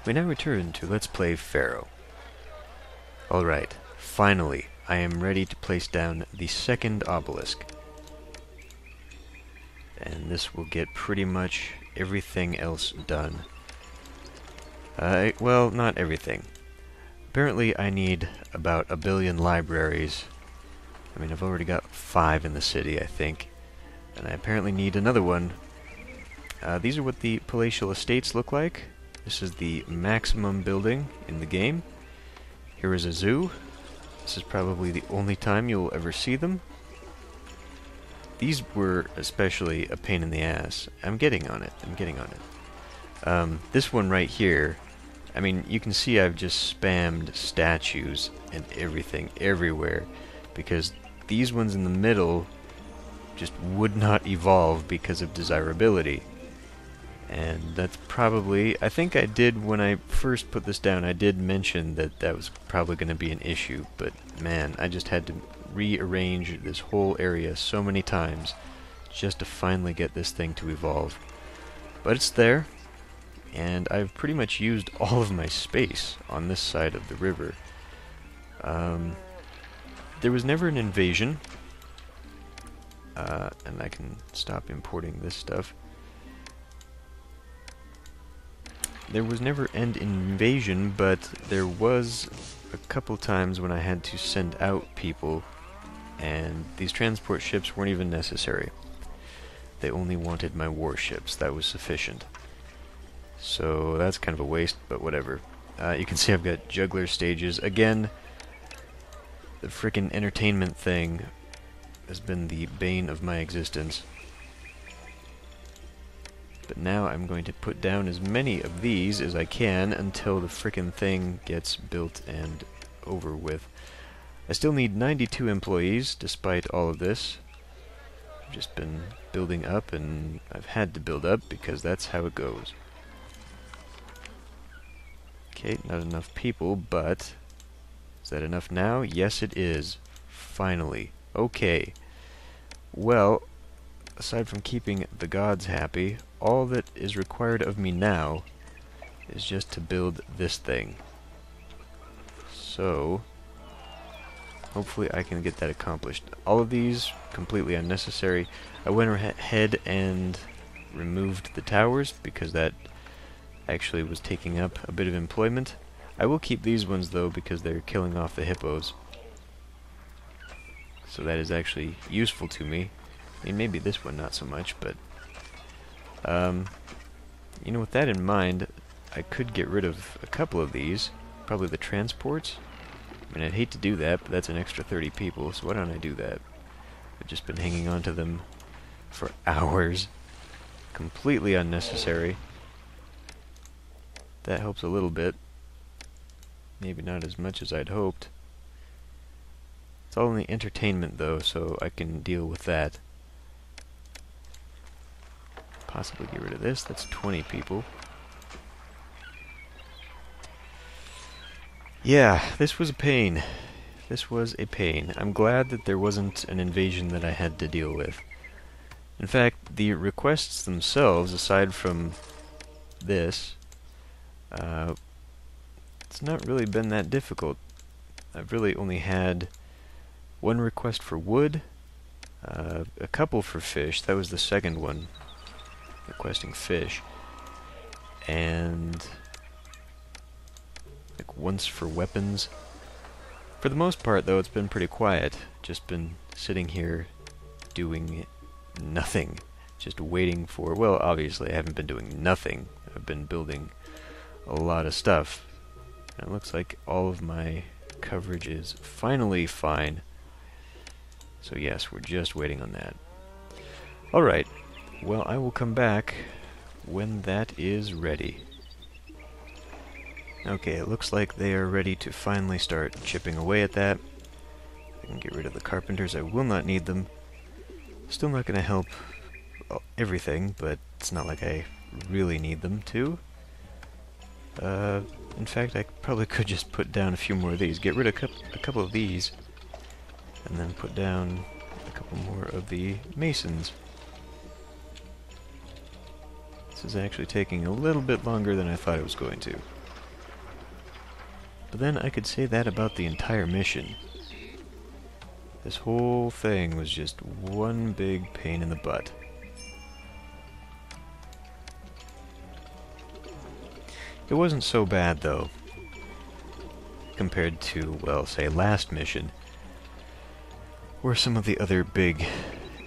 We now return to Let's Play Pharaoh. Alright, finally, I am ready to place down the second obelisk. And this will get pretty much everything else done. Well, not everything. Apparently I need about 1 billion libraries. I mean, I've already got 5 in the city, I think. And I apparently need another one. These are what the palatial estates look like. This is the maximum building in the game. Here is a zoo. This is probably the only time you'll ever see them. These were especially a pain in the ass. I'm getting on it. This one right here, I mean, you can see I've just spammed statues and everything everywhere, because these ones in the middle just would not evolve because of desirability. And that's probably, I think I did, when I first put this down, I did mention that that was probably going to be an issue, but man, I just had to rearrange this whole area so many times just to finally get this thing to evolve. But it's there, and I've pretty much used all of my space on this side of the river. There was never an invasion, and I can stop importing this stuff. There was never an invasion, but there was a couple times when I had to send out people, and these transport ships weren't even necessary. They only wanted my warships. That was sufficient. So that's kind of a waste, but whatever. You can see I've got juggler stages. Again, the frickin' entertainment thing has been the bane of my existence. But now I'm going to put down as many of these as I can until the frickin' thing gets built and over with. I still need 92 employees, despite all of this. I've just been building up, and I've had to build up because that's how it goes. Okay, not enough people, but is that enough now? Yes, it is. Finally. Okay. Well, aside from keeping the gods happy, all that is required of me now is just to build this thing. So, hopefully I can get that accomplished. All of these, completely unnecessary. I went ahead and removed the towers, because that actually was taking up a bit of employment. I will keep these ones, though, because they're killing off the hippos. So that is actually useful to me. I mean, maybe this one not so much, but you know, with that in mind, I could get rid of a couple of these. Probably the transports. I mean, I'd hate to do that, but that's an extra 30 people, so why don't I do that? I've just been hanging on to them for hours. Completely unnecessary. That helps a little bit. Maybe not as much as I'd hoped. It's all in the entertainment, though, so I can deal with that. Possibly get rid of this. That's 20 people. Yeah, this was a pain. This was a pain. I'm glad that there wasn't an invasion that I had to deal with. In fact, the requests themselves, aside from this, it's not really been that difficult. I've really only had one request for wood, a couple for fish. That was the second one, requesting fish, and like once for weapons. For the most part, though, it's been pretty quiet. Just been sitting here doing nothing, just waiting for, well, obviously I haven't been doing nothing. I've been building a lot of stuff. And it looks like all of my coverage is finally fine. So yes, we're just waiting on that. Alright, well, I will come back when that is ready. Okay, it looks like they are ready to finally start chipping away at that. I can get rid of the carpenters. I will not need them. Still not going to help everything, but it's not like I really need them to. In fact, I probably could just put down a few more of these. Get rid of a couple of these, and then put down a couple more of the masons. This is actually taking a little bit longer than I thought it was going to. But then I could say that about the entire mission. This whole thing was just one big pain in the butt. It wasn't so bad, though, compared to, well, say, last mission, or some of the other big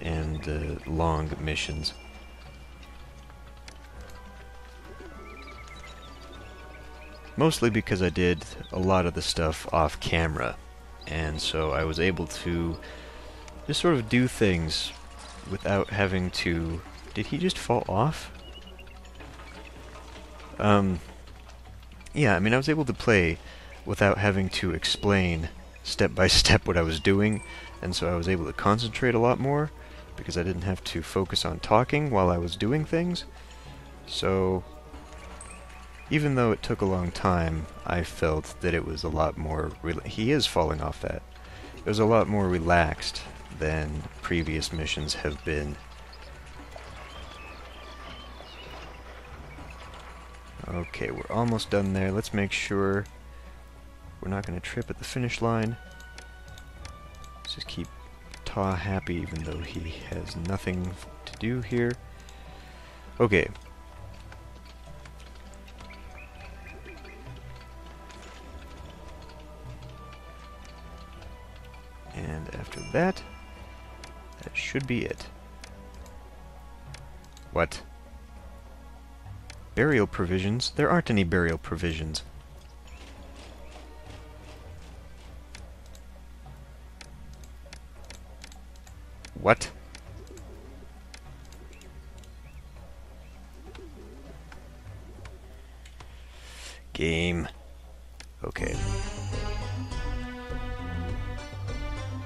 and long missions. Mostly because I did a lot of the stuff off camera, and so I was able to just sort of do things without having to... Did he just fall off? Yeah, I mean, I was able to play without having to explain step by step what I was doing, and so I was able to concentrate a lot more, because I didn't have to focus on talking while I was doing things. So, even though it took a long time, I felt that it was a lot more... He is falling off that. It was a lot more relaxed than previous missions have been. Okay, we're almost done there. Let's make sure we're not going to trip at the finish line. Let's just keep Ta happy even though he has nothing to do here. Okay. And after that, that should be it. What? Burial provisions? There aren't any burial provisions. What? Game. Okay.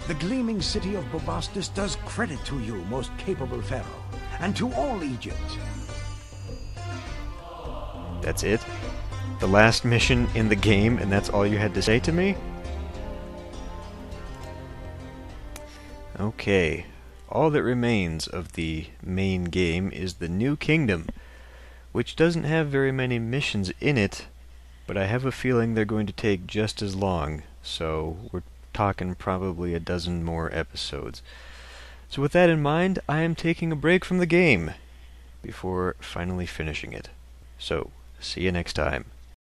The gleaming city of Bubastis does credit to you, most capable Pharaoh, and to all Egypt. That's it? The last mission in the game, and that's all you had to say to me? Okay. All that remains of the main game is the New Kingdom, which doesn't have very many missions in it, but I have a feeling they're going to take just as long, so we're talking probably a dozen more episodes. So with that in mind, I am taking a break from the game before finally finishing it. So, see you next time.